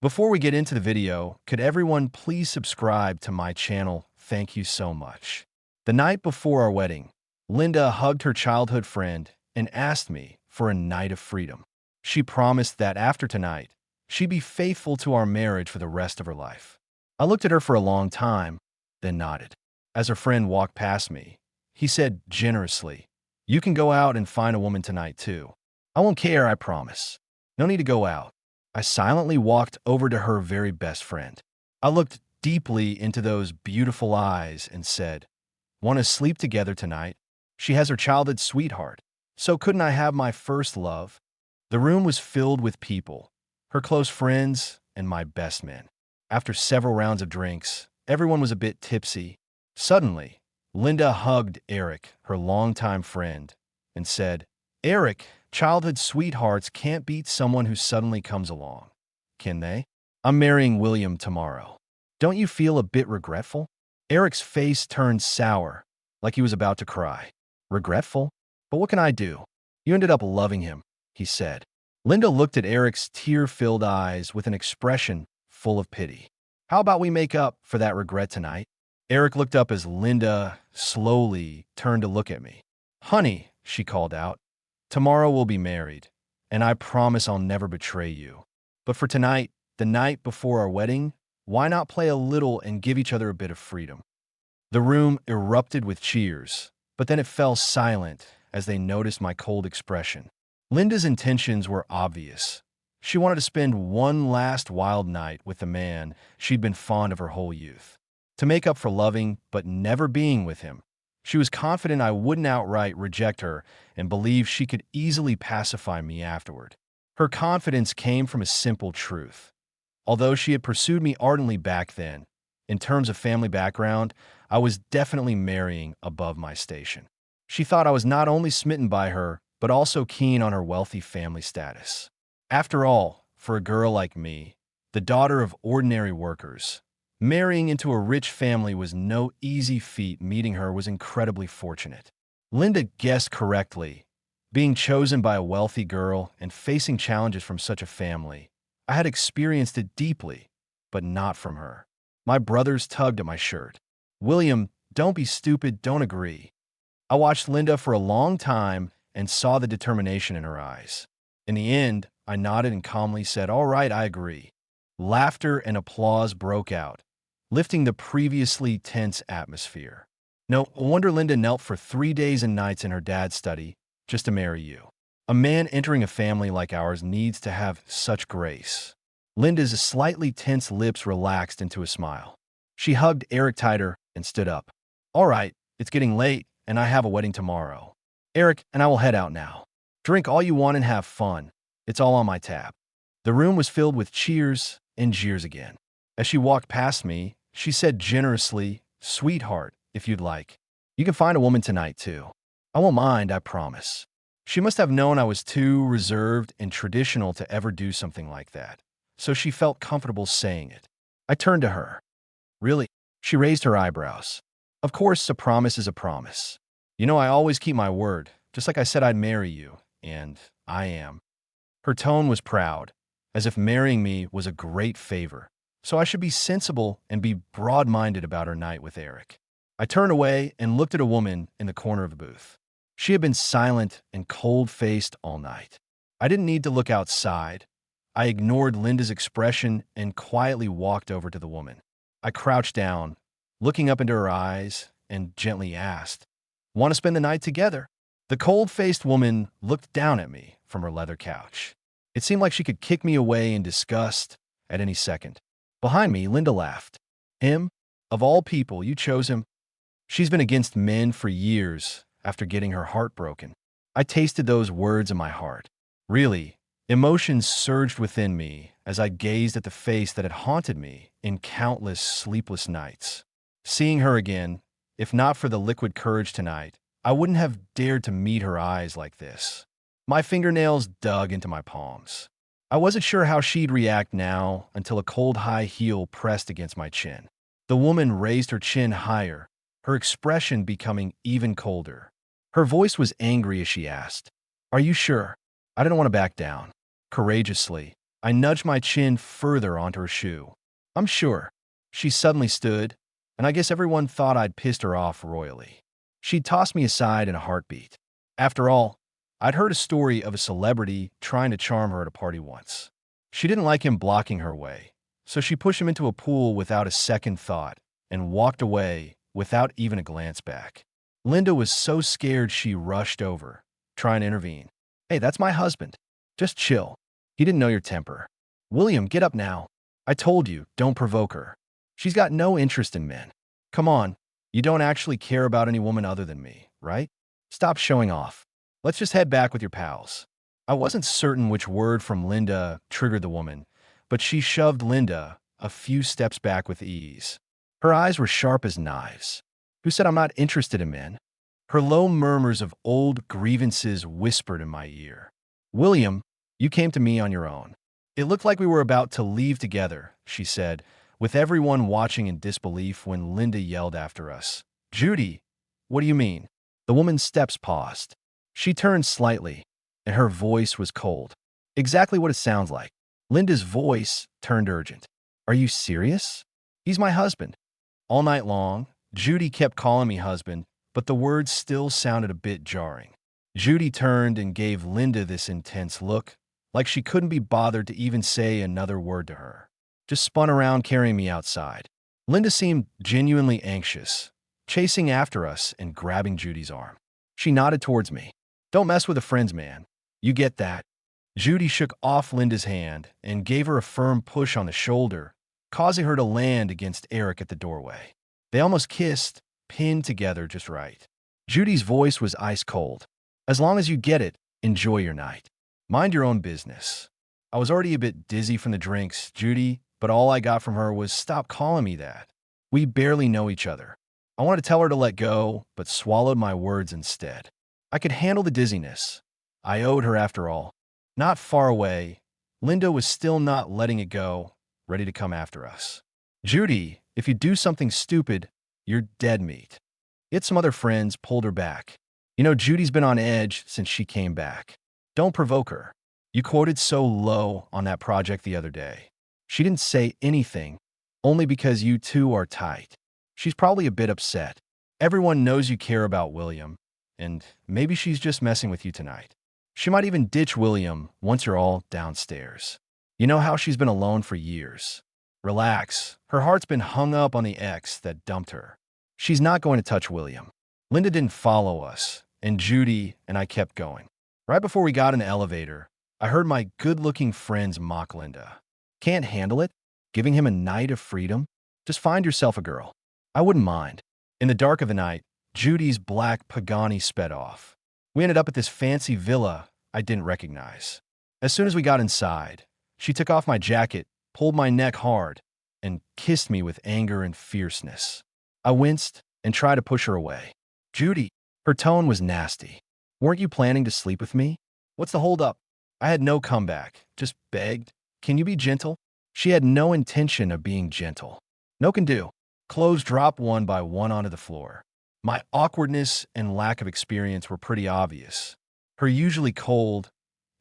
Before we get into the video, could everyone please subscribe to my channel? Thank you so much. The night before our wedding, Linda hugged her childhood friend and asked me for a night of freedom. She promised that after tonight, she'd be faithful to our marriage for the rest of her life. I looked at her for a long time, then nodded. As her friend walked past me, he said generously, "You can go out and find a woman tonight too. I won't care, I promise. No need to go out." I silently walked over to her very best friend. I looked deeply into those beautiful eyes and said, "Want to sleep together tonight? She has her childhood sweetheart. So couldn't I have my first love?" The room was filled with people, her close friends and my best men. After several rounds of drinks, everyone was a bit tipsy. Suddenly, Linda hugged Eric, her longtime friend, and said, "Eric, childhood sweethearts can't beat someone who suddenly comes along, can they? I'm marrying William tomorrow. Don't you feel a bit regretful?" Eric's face turned sour, like he was about to cry. "Regretful? But what can I do? You ended up loving him," he said. Linda looked at Eric's tear-filled eyes with an expression full of pity. "How about we make up for that regret tonight?" Eric looked up as Linda slowly turned to look at me. "Honey," she called out, "tomorrow we'll be married, and I promise I'll never betray you. But for tonight, the night before our wedding, why not play a little and give each other a bit of freedom?" The room erupted with cheers, but then it fell silent as they noticed my cold expression. Linda's intentions were obvious. She wanted to spend one last wild night with the man she'd been fond of her whole youth. To make up for loving but never being with him, she was confident I wouldn't outright reject her and believed she could easily pacify me afterward. Her confidence came from a simple truth. Although she had pursued me ardently back then, in terms of family background, I was definitely marrying above my station. She thought I was not only smitten by her, but also keen on her wealthy family status. After all, for a girl like me, the daughter of ordinary workers, marrying into a rich family was no easy feat. Meeting her was incredibly fortunate. Linda guessed correctly. Being chosen by a wealthy girl and facing challenges from such a family, I had experienced it deeply, but not from her. My brothers tugged at my shirt. "William, don't be stupid, don't agree." I watched Linda for a long time and saw the determination in her eyes. In the end, I nodded and calmly said, "All right, I agree." Laughter and applause broke out, lifting the previously tense atmosphere. No wonder Linda knelt for 3 days and nights in her dad's study just to marry you. A man entering a family like ours needs to have such grace. Linda's slightly tense lips relaxed into a smile. She hugged Eric tighter and stood up. "All right, it's getting late, and I have a wedding tomorrow. Eric and I will head out now. Drink all you want and have fun. It's all on my tab." The room was filled with cheers and jeers again. As she walked past me, she said generously, "Sweetheart, if you'd like, you can find a woman tonight too. I won't mind, I promise." She must have known I was too reserved and traditional to ever do something like that, so she felt comfortable saying it. I turned to her. "Really?" She raised her eyebrows. "Of course, a promise is a promise. You know I always keep my word, just like I said I'd marry you, and I am." Her tone was proud, as if marrying me was a great favor, so I should be sensible and be broad-minded about her night with Eric. I turned away and looked at a woman in the corner of the booth. She had been silent and cold-faced all night. I didn't need to look outside. I ignored Linda's expression and quietly walked over to the woman. I crouched down, looking up into her eyes, and gently asked, "Want to spend the night together?" The cold-faced woman looked down at me from her leather couch. It seemed like she could kick me away in disgust at any second. Behind me, Linda laughed. "Him? Of all people, you chose him." She's been against men for years after getting her heart broken. I tasted those words in my heart. Really, emotions surged within me as I gazed at the face that had haunted me in countless sleepless nights. Seeing her again, if not for the liquid courage tonight, I wouldn't have dared to meet her eyes like this. My fingernails dug into my palms. I wasn't sure how she'd react now until a cold high heel pressed against my chin. The woman raised her chin higher, her expression becoming even colder. Her voice was angry as she asked, "Are you sure?" I didn't want to back down. Courageously, I nudged my chin further onto her shoe. I'm sure. She suddenly stood, and I guess everyone thought I'd pissed her off royally. She tossed me aside in a heartbeat. After all, I'd heard a story of a celebrity trying to charm her at a party once. She didn't like him blocking her way, so she pushed him into a pool without a second thought and walked away without even a glance back. Linda was so scared she rushed over, trying to intervene. Hey, that's my husband. Just chill. He didn't know your temper. William, get up now. I told you, don't provoke her. She's got no interest in men. Come on, you don't actually care about any woman other than me, right? Stop showing off. Let's just head back with your pals. I wasn't certain which word from Linda triggered the woman, but she shoved Linda a few steps back with ease. Her eyes were sharp as knives. Who said I'm not interested in men? Her low murmurs of old grievances whispered in my ear. William, you came to me on your own. It looked like we were about to leave together, she said, with everyone watching in disbelief when Linda yelled after us. Judy, what do you mean? The woman's steps paused. She turned slightly, and her voice was cold. Exactly what it sounds like. Linda's voice turned urgent. Are you serious? He's my husband. All night long, Judy kept calling me husband, but the words still sounded a bit jarring. Judy turned and gave Linda this intense look, like she couldn't be bothered to even say another word to her. Just spun around carrying me outside. Linda seemed genuinely anxious, chasing after us and grabbing Judy's arm. She nodded towards me. Don't mess with a friend's man. You get that. Judy shook off Linda's hand and gave her a firm push on the shoulder, causing her to land against Eric at the doorway. They almost kissed, pinned together just right. Judy's voice was ice cold. As long as you get it, enjoy your night. Mind your own business. I was already a bit dizzy from the drinks, Judy, but all I got from her was stop calling me that. We barely know each other. I wanted to tell her to let go, but swallowed my words instead. I could handle the dizziness. I owed her after all. Not far away, Linda was still not letting it go, ready to come after us. Judy, if you do something stupid, you're dead meat. Yet some other friends pulled her back. You know, Judy's been on edge since she came back. Don't provoke her. You quoted so low on that project the other day. She didn't say anything, only because you two are tight. She's probably a bit upset. Everyone knows you care about William, and maybe she's just messing with you tonight. She might even ditch William once you're all downstairs. You know how she's been alone for years. Relax. Her heart's been hung up on the ex that dumped her. She's not going to touch William. Linda didn't follow us, and Judy and I kept going. Right before we got in the elevator, I heard my good-looking friends mock Linda. Can't handle it? Giving him a night of freedom? Just find yourself a girl. I wouldn't mind. In the dark of the night, Judy's black Pagani sped off. We ended up at this fancy villa I didn't recognize. As soon as we got inside, she took off my jacket, pulled my neck hard, and kissed me with anger and fierceness. I winced and tried to push her away. Judy, her tone was nasty. Weren't you planning to sleep with me? What's the holdup? I had no comeback, just begged. Can you be gentle? She had no intention of being gentle. No can do. Clothes dropped one by one onto the floor. My awkwardness and lack of experience were pretty obvious. Her usually cold,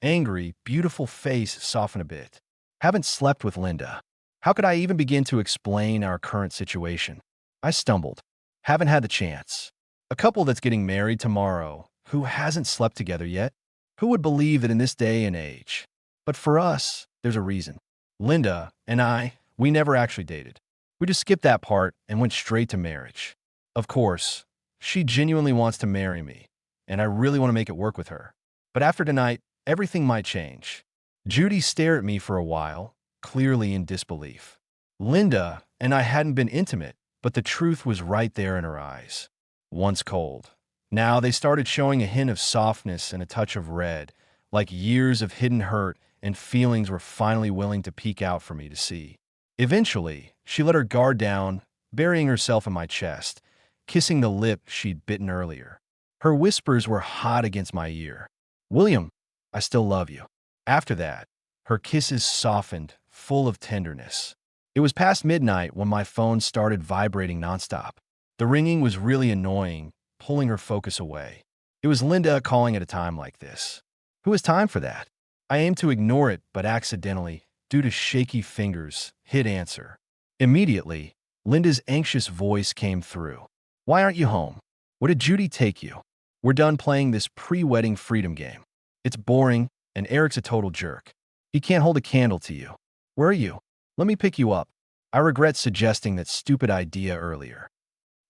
angry, beautiful face softened a bit. Haven't slept with Linda. How could I even begin to explain our current situation? I stumbled. Haven't had the chance. A couple that's getting married tomorrow who hasn't slept together yet? Who would believe that in this day and age? But for us, there's a reason. Linda and I, we never actually dated. We just skipped that part and went straight to marriage. Of course, she genuinely wants to marry me, and I really want to make it work with her. But after tonight, everything might change. Judy stared at me for a while, clearly in disbelief. Linda and I hadn't been intimate, but the truth was right there in her eyes. Once cold. Now they started showing a hint of softness and a touch of red, like years of hidden hurt and feelings were finally willing to peek out for me to see. Eventually, she let her guard down, burying herself in my chest, kissing the lip she'd bitten earlier. Her whispers were hot against my ear. William, I still love you. After that, her kisses softened, full of tenderness. It was past midnight when my phone started vibrating nonstop. The ringing was really annoying, pulling her focus away. It was Linda calling at a time like this. Who has time for that? I aimed to ignore it, but accidentally due to shaky fingers, hit answer. Immediately, Linda's anxious voice came through. Why aren't you home? Where did Judy take you? We're done playing this pre-wedding freedom game. It's boring, and Eric's a total jerk. He can't hold a candle to you. Where are you? Let me pick you up. I regret suggesting that stupid idea earlier.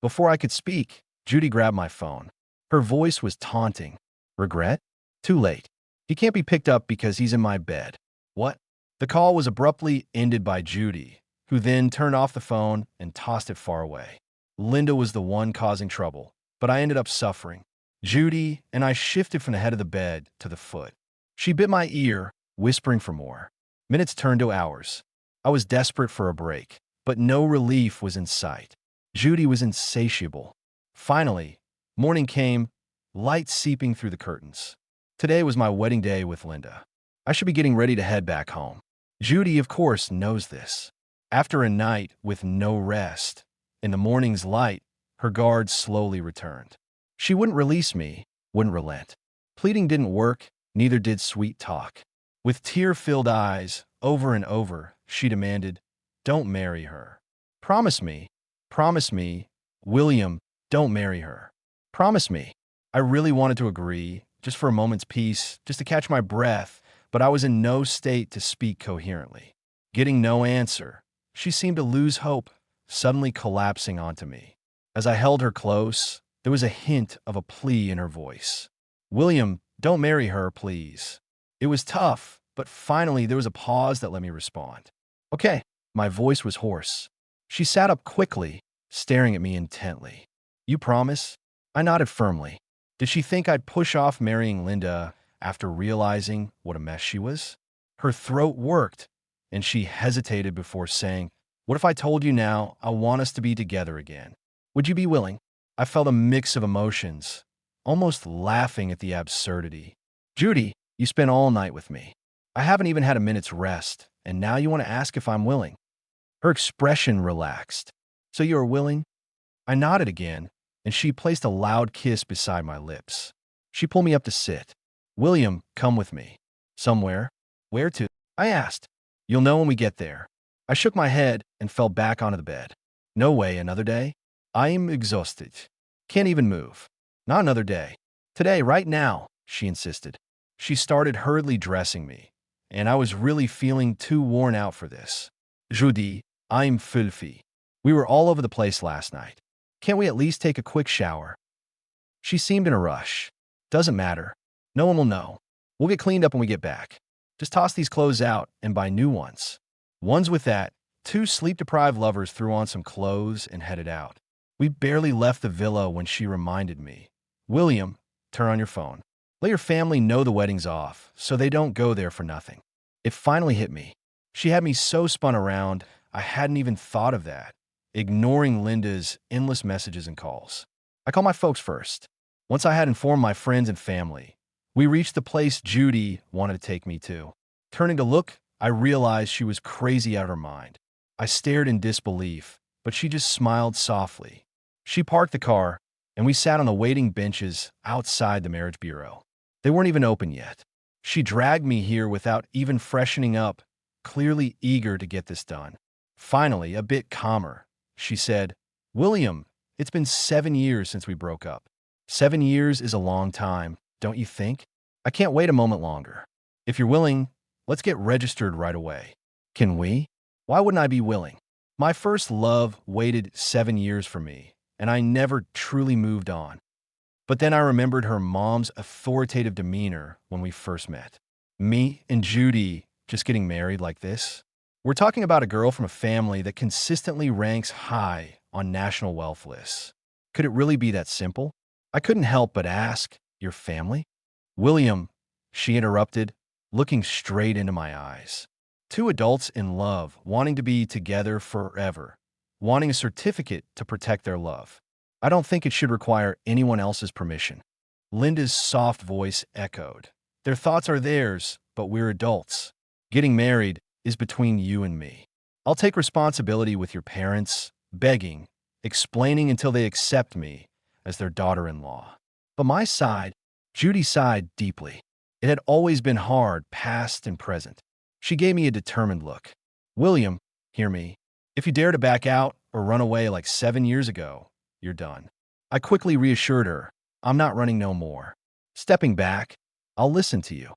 Before I could speak, Judy grabbed my phone. Her voice was taunting. Regret? Too late. He can't be picked up because he's in my bed. What? The call was abruptly ended by Judy, who then turned off the phone and tossed it far away. Linda was the one causing trouble, but I ended up suffering. Judy and I shifted from the head of the bed to the foot. She bit my ear, whispering for more. Minutes turned to hours. I was desperate for a break, but no relief was in sight. Judy was insatiable. Finally, morning came, light seeping through the curtains. Today was my wedding day with Linda. I should be getting ready to head back home. Judy, of course, knows this. After a night with no rest, in the morning's light, her guard slowly returned. She wouldn't release me, wouldn't relent. Pleading didn't work, neither did sweet talk. With tear-filled eyes, over and over, she demanded, "Don't marry her. Promise me, William, don't marry her. Promise me." I really wanted to agree, just for a moment's peace, just to catch my breath, but I was in no state to speak coherently. Getting no answer, she seemed to lose hope, suddenly collapsing onto me. As I held her close, there was a hint of a plea in her voice. "William, don't marry her, please." It was tough, but finally there was a pause that let me respond. "Okay." My voice was hoarse. She sat up quickly, staring at me intently. "You promise?" I nodded firmly. Did she think I'd push off marrying Linda after realizing what a mess she was? Her throat worked, and she hesitated before saying, "What if I told you now I want us to be together again? Would you be willing?" I felt a mix of emotions, almost laughing at the absurdity. "Judy, you spent all night with me. I haven't even had a minute's rest, and now you want to ask if I'm willing?" Her expression relaxed. "So you are willing?" I nodded again, and she placed a loud kiss beside my lips. She pulled me up to sit. "William, come with me." "Somewhere?" "Where to?" I asked. "You'll know when we get there." I shook my head and fell back onto the bed. "No way, another day? I'm exhausted. Can't even move." "Not another day. Today, right now," she insisted. She started hurriedly dressing me, and I was really feeling too worn out for this. "Judy, I'm filthy. We were all over the place last night. Can't we at least take a quick shower?" She seemed in a rush. "Doesn't matter. No one will know. We'll get cleaned up when we get back. Just toss these clothes out and buy new ones." Ones with that, two sleep-deprived lovers threw on some clothes and headed out. We barely left the villa when she reminded me, "William, turn on your phone. Let your family know the wedding's off, so they don't go there for nothing." It finally hit me. She had me so spun around, I hadn't even thought of that, ignoring Linda's endless messages and calls. I called my folks first. Once I had informed my friends and family, we reached the place Judy wanted to take me to. Turning to look, I realized she was crazy out of her mind. I stared in disbelief, but she just smiled softly. She parked the car, and we sat on the waiting benches outside the marriage bureau. They weren't even open yet. She dragged me here without even freshening up, clearly eager to get this done. Finally, a bit calmer, she said, "William, it's been 7 years since we broke up. 7 years is a long time, don't you think? I can't wait a moment longer. If you're willing, let's get registered right away." "Can we?" Why wouldn't I be willing? My first love waited 7 years for me, and I never truly moved on. But then I remembered her mom's authoritative demeanor when we first met. Me and Judy just getting married like this? We're talking about a girl from a family that consistently ranks high on national wealth lists. Could it really be that simple? I couldn't help but ask, "Your family?" "William," she interrupted, looking straight into my eyes. Two adults in love, wanting to be together forever, wanting a certificate to protect their love. I don't think it should require anyone else's permission. Linda's soft voice echoed. "Their thoughts are theirs, but we're adults. Getting married is between you and me. I'll take responsibility with your parents, begging, explaining until they accept me as their daughter-in-law." But my side, Judy sighed deeply. It had always been hard, past and present. She gave me a determined look. William, hear me. If you dare to back out or run away like 7 years ago, you're done. I quickly reassured her, I'm not running no more. Stepping back, I'll listen to you.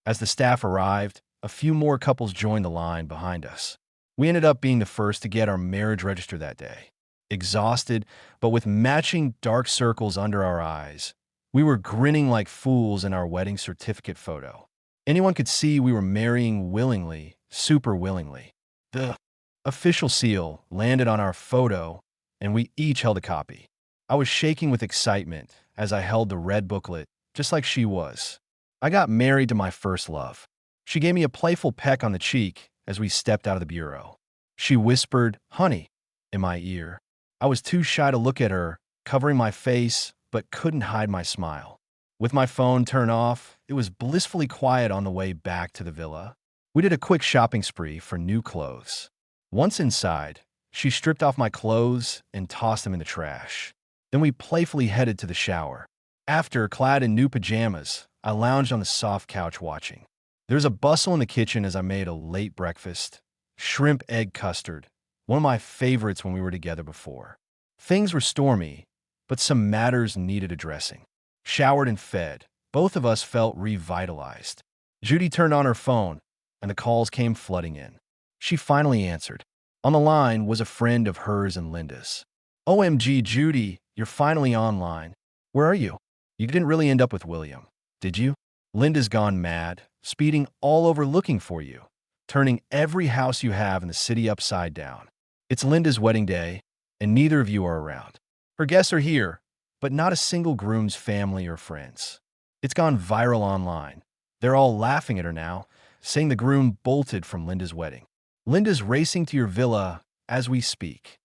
As the staff arrived, a few more couples joined the line behind us. We ended up being the first to get our marriage registered that day. Exhausted, but with matching dark circles under our eyes, we were grinning like fools in our wedding certificate photo. Anyone could see we were marrying willingly, super willingly. The official seal landed on our photo, and we each held a copy. I was shaking with excitement as I held the red booklet, just like she was. I got married to my first love. She gave me a playful peck on the cheek as we stepped out of the bureau. She whispered, "Honey," in my ear. I was too shy to look at her, covering my face, but couldn't hide my smile. With my phone turned off, it was blissfully quiet on the way back to the villa. We did a quick shopping spree for new clothes. Once inside, she stripped off my clothes and tossed them in the trash. Then we playfully headed to the shower. After, clad in new pajamas, I lounged on the soft couch watching. There was a bustle in the kitchen as I made a late breakfast. Shrimp egg custard, one of my favorites when we were together before. Things were stormy, but some matters needed addressing. Showered and fed, both of us felt revitalized. Judy turned on her phone, and the calls came flooding in. She finally answered. On the line was a friend of hers and Linda's. "OMG, Judy, you're finally online. Where are you? You didn't really end up with William, did you? Linda's gone mad, speeding all over looking for you, turning every house you have in the city upside down. It's Linda's wedding day, and neither of you are around. Her guests are here, but not a single groom's family or friends. It's gone viral online. They're all laughing at her now, saying the groom bolted from Linda's wedding. Linda's racing to your villa as we speak."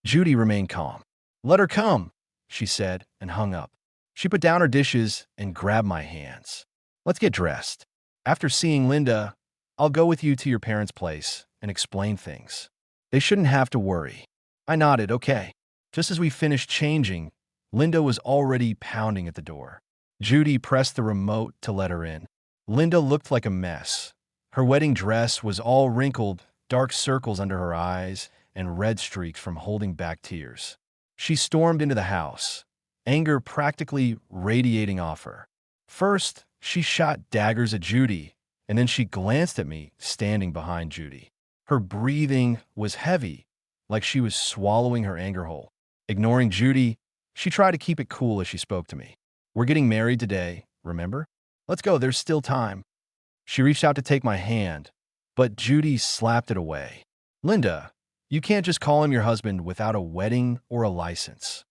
Judy remained calm. "Let her come," she said, and hung up. She put down her dishes and grabbed my hands. "Let's get dressed. After seeing Linda, I'll go with you to your parents' place and explain things. They shouldn't have to worry." I nodded, okay. Just as we finished changing, Linda was already pounding at the door. Judy pressed the remote to let her in. Linda looked like a mess. Her wedding dress was all wrinkled, dark circles under her eyes, and red streaks from holding back tears. She stormed into the house, anger practically radiating off her. First, she shot daggers at Judy, and then she glanced at me, standing behind Judy. Her breathing was heavy, like she was swallowing her anger whole. Ignoring Judy, she tried to keep it cool as she spoke to me. "We're getting married today, remember? Let's go, there's still time." She reached out to take my hand, but Judy slapped it away. "Linda, you can't just call him your husband without a wedding or a license."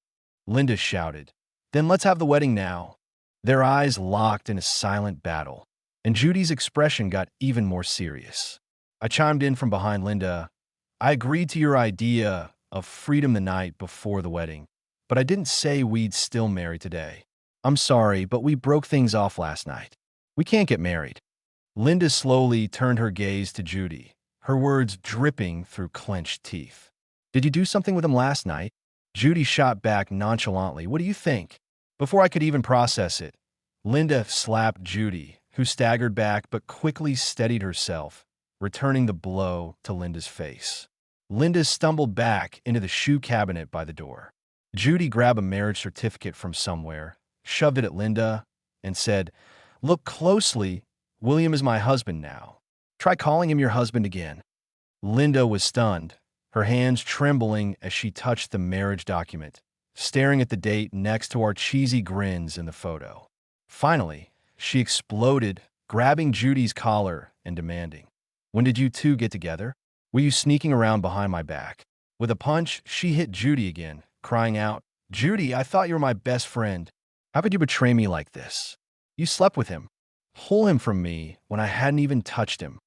Linda shouted, "Then let's have the wedding now." Their eyes locked in a silent battle, and Judy's expression got even more serious. I chimed in from behind Linda. "I agreed to your idea of freedom the night before the wedding, but I didn't say we'd still marry today. I'm sorry, but we broke things off last night. We can't get married." Linda slowly turned her gaze to Judy, her words dripping through clenched teeth. "Did you do something with him last night?" Judy shot back nonchalantly. "What do you think?" Before I could even process it, Linda slapped Judy, who staggered back but quickly steadied herself, returning the blow to Linda's face. Linda stumbled back into the shoe cabinet by the door. Judy grabbed a marriage certificate from somewhere, shoved it at Linda, and said, "Look closely. William is my husband now. Try calling him your husband again." Linda was stunned, her hands trembling as she touched the marriage document, staring at the date next to our cheesy grins in the photo. Finally, she exploded, grabbing Judy's collar and demanding, "When did you two get together? Were you sneaking around behind my back?" With a punch, she hit Judy again, crying out, "Judy, I thought you were my best friend. How could you betray me like this? You slept with him, pull him from me when I hadn't even touched him.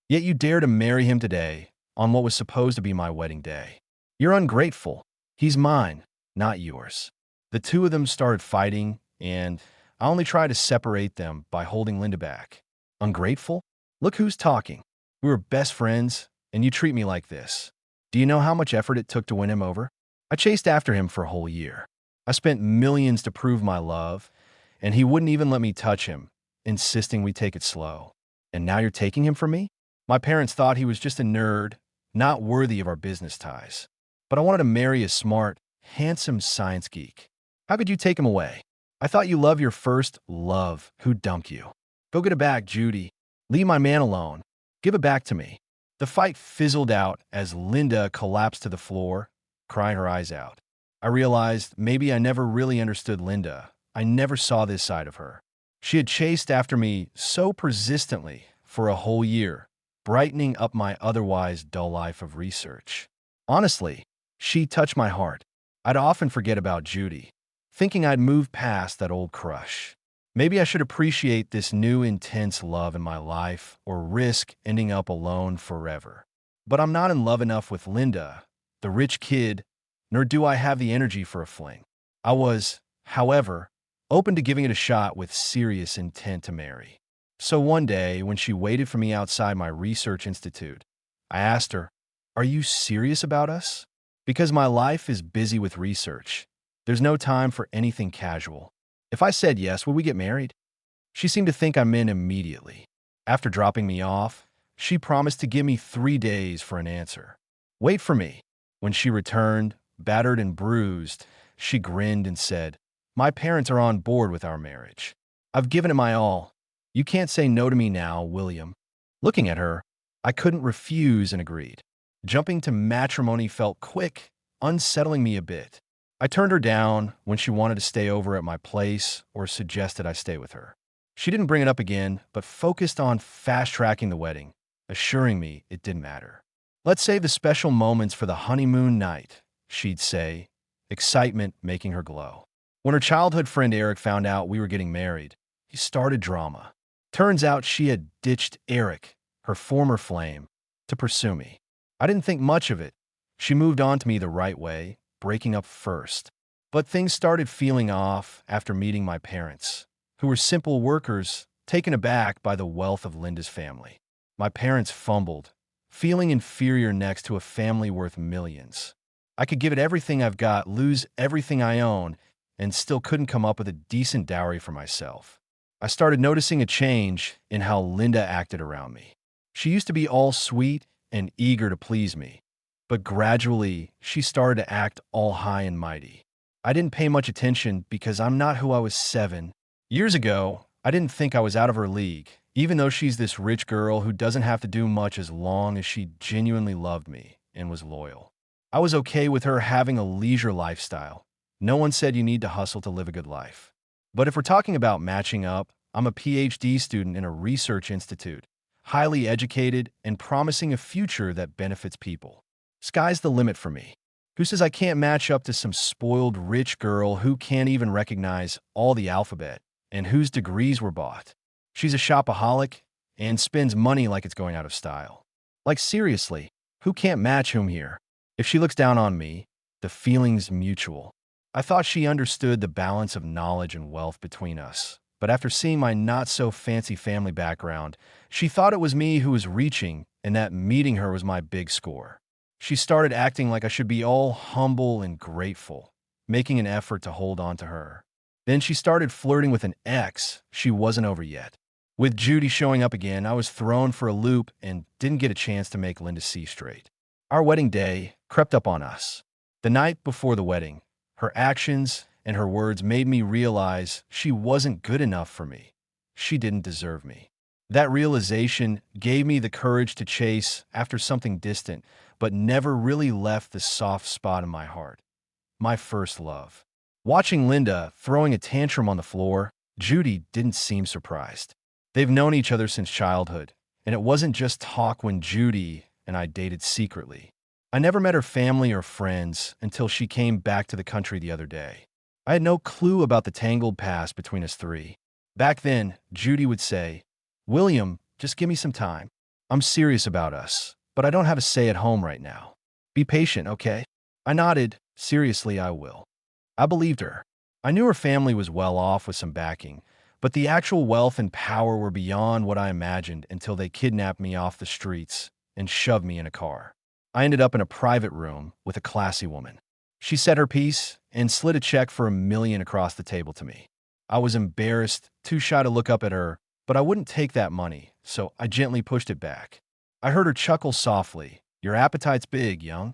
Yet you dare to marry him today on what was supposed to be my wedding day. You're ungrateful. He's mine, not yours." The two of them started fighting, and I only tried to separate them by holding Linda back. "Ungrateful? Look who's talking. We were best friends, and you treat me like this. Do you know how much effort it took to win him over? I chased after him for a whole year. I spent millions to prove my love, and he wouldn't even let me touch him, insisting we take it slow. And now you're taking him from me? My parents thought he was just a nerd, not worthy of our business ties. But I wanted to marry a smart, handsome science geek. How could you take him away? I thought you loved your first love who dumped you. Go get it back, Judy. Leave my man alone. Give it back to me. The fight fizzled out as Linda collapsed to the floor, crying her eyes out. I realized maybe I never really understood Linda. I never saw this side of her. She had chased after me so persistently for a whole year, brightening up my otherwise dull life of research. Honestly, she touched my heart. I'd often forget about Judy, thinking I'd moved past that old crush. Maybe I should appreciate this new intense love in my life or risk ending up alone forever. But I'm not in love enough with Linda, the rich kid, nor do I have the energy for a fling. I was, however, open to giving it a shot with serious intent to marry. So one day, when she waited for me outside my research institute, I asked her, "Are you serious about us?" Because my life is busy with research. There's no time for anything casual. If I said yes, would we get married? She seemed to think I'm in immediately. After dropping me off, she promised to give me 3 days for an answer. Wait for me. When she returned, battered and bruised, she grinned and said, "My parents are on board with our marriage. I've given it my all. You can't say no to me now, William." Looking at her, I couldn't refuse and agreed. Jumping to matrimony felt quick, unsettling me a bit. I turned her down when she wanted to stay over at my place or suggested I stay with her. She didn't bring it up again, but focused on fast-tracking the wedding, assuring me it didn't matter. "Let's save the special moments for the honeymoon night," she'd say, excitement making her glow. When her childhood friend Eric found out we were getting married, he started drama. Turns out she had ditched Eric, her former flame, to pursue me. I didn't think much of it. She moved on to me the right way, breaking up first. But things started feeling off after meeting my parents, who were simple workers, taken aback by the wealth of Linda's family. My parents fumbled, feeling inferior next to a family worth millions. I could give it everything I've got, lose everything I own, and still couldn't come up with a decent dowry for myself. I started noticing a change in how Linda acted around me. She used to be all sweet and eager to please me, but gradually she started to act all high and mighty. I didn't pay much attention because I'm not who I was 7 years ago. I didn't think I was out of her league, even though she's this rich girl who doesn't have to do much as long as she genuinely loved me and was loyal. I was okay with her having a leisure lifestyle. No one said you need to hustle to live a good life. But if we're talking about matching up, I'm a PhD student in a research institute, highly educated and promising a future that benefits people. Sky's the limit for me. Who says I can't match up to some spoiled rich girl who can't even recognize all the alphabet and whose degrees were bought? She's a shopaholic and spends money like it's going out of style. Like seriously, who can't match whom here? If she looks down on me, the feeling's mutual. I thought she understood the balance of knowledge and wealth between us, but after seeing my not-so-fancy family background, she thought it was me who was reaching and that meeting her was my big score. She started acting like I should be all humble and grateful, making an effort to hold on to her. Then she started flirting with an ex she wasn't over yet. With Judy showing up again, I was thrown for a loop and didn't get a chance to make Linda see straight. Our wedding day crept up on us. The night before the wedding, her actions and her words made me realize she wasn't good enough for me. She didn't deserve me. That realization gave me the courage to chase after something distant, but never really left the soft spot in my heart. My first love. Watching Linda throwing a tantrum on the floor, Judy didn't seem surprised. They've known each other since childhood, and it wasn't just talk when Judy and I dated secretly. I never met her family or friends until she came back to the country the other day. I had no clue about the tangled past between us three. Back then, Judy would say, "William, just give me some time. I'm serious about us, but I don't have a say at home right now. Be patient, okay?" I nodded. Seriously, I will. I believed her. I knew her family was well off with some backing, but the actual wealth and power were beyond what I imagined until they kidnapped me off the streets and shoved me in a car. I ended up in a private room with a classy woman. She said her piece and slid a check for $1 million across the table to me. I was embarrassed, too shy to look up at her, but I wouldn't take that money, so I gently pushed it back. I heard her chuckle softly. Your appetite's big, young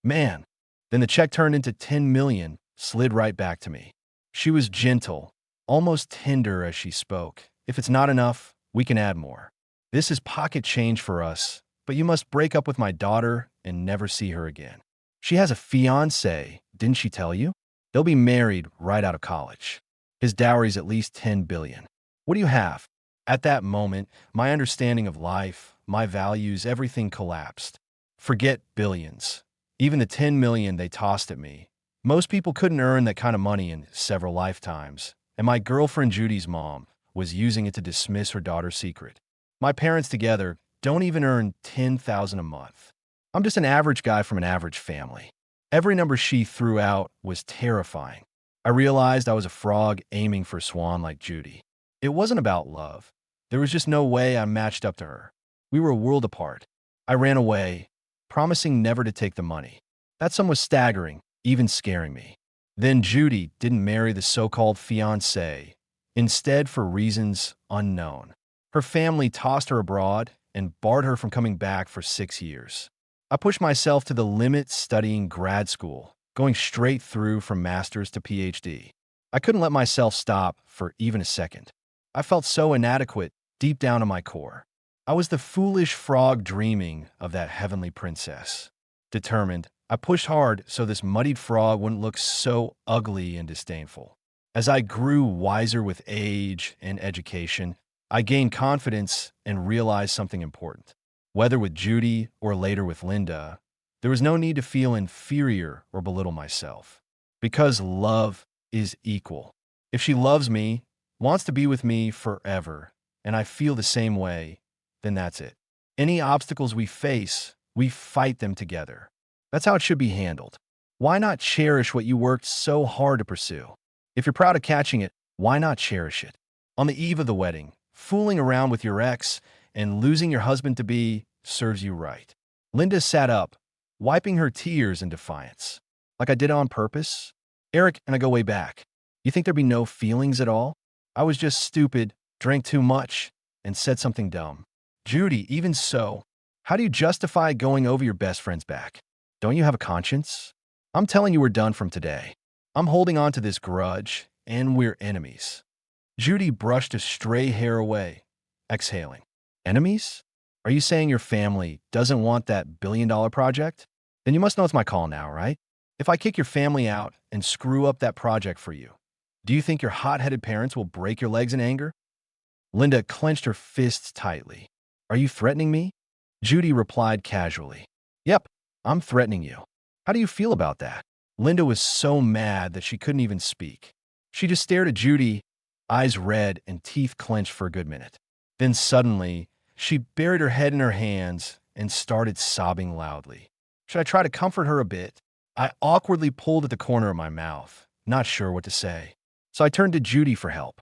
man. Then the check turned into 10 million, slid right back to me. She was gentle, almost tender as she spoke. If it's not enough, we can add more. This is pocket change for us, but you must break up with my daughter and never see her again. She has a fiancé, didn't she tell you? They'll be married right out of college. His dowry's at least 10 billion. What do you have? At that moment, my understanding of life, my values, everything collapsed. Forget billions. Even the 10 million they tossed at me. Most people couldn't earn that kind of money in several lifetimes, and my girlfriend Judy's mom was using it to dismiss her daughter's secret. My parents together don't even earn 10,000 a month. I'm just an average guy from an average family. Every number she threw out was terrifying. I realized I was a frog aiming for a swan like Judy. It wasn't about love. There was just no way I matched up to her. We were a world apart. I ran away, promising never to take the money. That sum was staggering, even scaring me. Then Judy didn't marry the so-called fiancé, instead for reasons unknown. Her family tossed her abroad and barred her from coming back for 6 years. I pushed myself to the limit studying grad school, going straight through from master's to PhD. I couldn't let myself stop for even a second. I felt so inadequate deep down in my core. I was the foolish frog dreaming of that heavenly princess. Determined, I pushed hard so this muddied frog wouldn't look so ugly and disdainful. As I grew wiser with age and education, I gained confidence and realized something important. Whether with Judy or later with Linda, there was no need to feel inferior or belittle myself. Because love is equal. If she loves me, wants to be with me forever, and I feel the same way, then that's it. Any obstacles we face, we fight them together. That's how it should be handled. Why not cherish what you worked so hard to pursue? If you're proud of catching it, why not cherish it? On the eve of the wedding, fooling around with your ex and losing your husband-to-be serves you right. Linda sat up, wiping her tears in defiance. Like I did on purpose? Eric and I go way back. You think there'd be no feelings at all? I was just stupid, drank too much, and said something dumb. Judy, even so, how do you justify going over your best friend's back? Don't you have a conscience? I'm telling you we're done from today. I'm holding on to this grudge, and we're enemies. Judy brushed a stray hair away, exhaling. Enemies? Are you saying your family doesn't want that billion-dollar project? Then you must know it's my call now, right? If I kick your family out and screw up that project for you, do you think your hot-headed parents will break your legs in anger? Linda clenched her fists tightly. Are you threatening me? Judy replied casually. Yep, I'm threatening you. How do you feel about that? Linda was so mad that she couldn't even speak. She just stared at Judy, eyes red and teeth clenched for a good minute. Then suddenly, she buried her head in her hands and started sobbing loudly. Should I try to comfort her a bit? I awkwardly pulled at the corner of my mouth, not sure what to say. So I turned to Judy for help.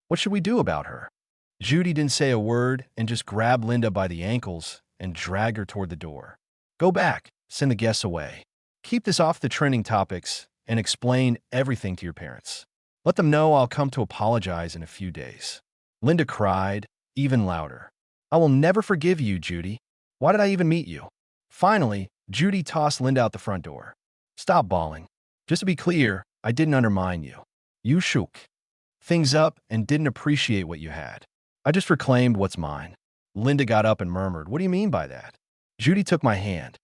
What should we do about her? Judy didn't say a word and just grabbed Linda by the ankles and dragged her toward the door. Go back, send the guests away. Keep this off the trending topics and explain everything to your parents. Let them know I'll come to apologize in a few days. Linda cried, even louder. I will never forgive you, Judy. Why did I even meet you? Finally, Judy tossed Linda out the front door. Stop bawling. Just to be clear, I didn't undermine you. You shook things up and didn't appreciate what you had. I just reclaimed what's mine. Linda got up and murmured, What do you mean by that? Judy took my hand.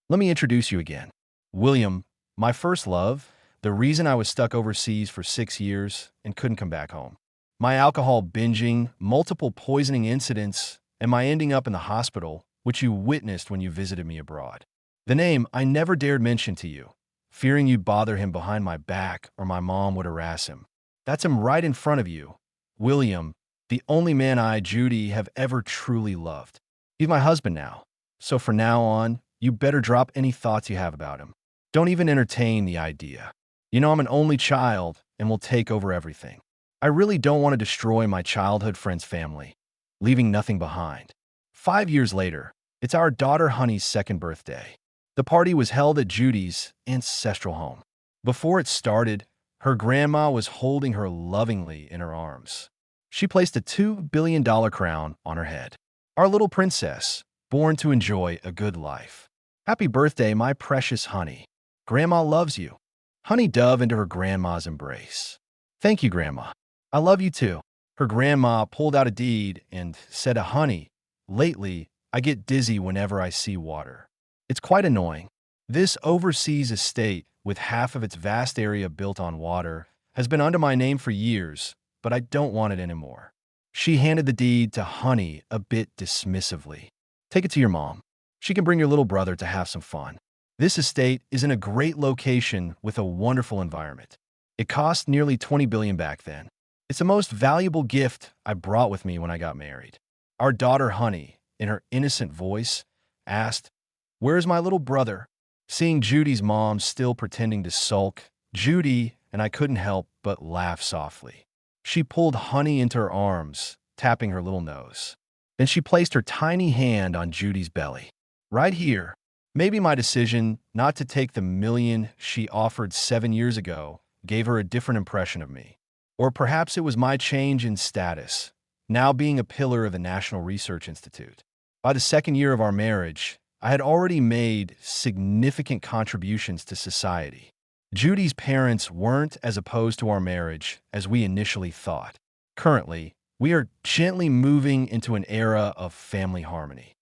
Let me introduce you again. William, my first love, the reason I was stuck overseas for 6 years and couldn't come back home. My alcohol binging, multiple poisoning incidents, and my ending up in the hospital, which you witnessed when you visited me abroad. The name I never dared mention to you, fearing you'd bother him behind my back or my mom would harass him. That's him right in front of you. William, the only man I, Judy, have ever truly loved. He's my husband now. So from now on, you better drop any thoughts you have about him. Don't even entertain the idea. You know I'm an only child and will take over everything. I really don't want to destroy my childhood friend's family, leaving nothing behind. 5 years later, it's our daughter Honey's second birthday. The party was held at Judy's ancestral home. Before it started, her grandma was holding her lovingly in her arms. She placed a $2 billion crown on her head. Our little princess, born to enjoy a good life. Happy birthday, my precious honey. Grandma loves you. Honey dove into her grandma's embrace. Thank you, Grandma. I love you too. Her grandma pulled out a deed and said, Honey, lately I get dizzy whenever I see water. It's quite annoying. This overseas estate, with half of its vast area built on water, has been under my name for years, but I don't want it anymore. She handed the deed to Honey a bit dismissively. Take it to your mom. She can bring your little brother to have some fun. This estate is in a great location with a wonderful environment. It cost nearly $20 billion back then. It's the most valuable gift I brought with me when I got married. Our daughter Honey, in her innocent voice, asked, Where's my little brother? Seeing Judy's mom still pretending to sulk, Judy and I couldn't help but laugh softly. She pulled Honey into her arms, tapping her little nose. Then she placed her tiny hand on Judy's belly. Right here. Maybe my decision not to take the million she offered 7 years ago gave her a different impression of me. Or perhaps it was my change in status, now being a pillar of the National Research Institute. By the second year of our marriage, I had already made significant contributions to society. Judy's parents weren't as opposed to our marriage as we initially thought. Currently, we are gently moving into an era of family harmony.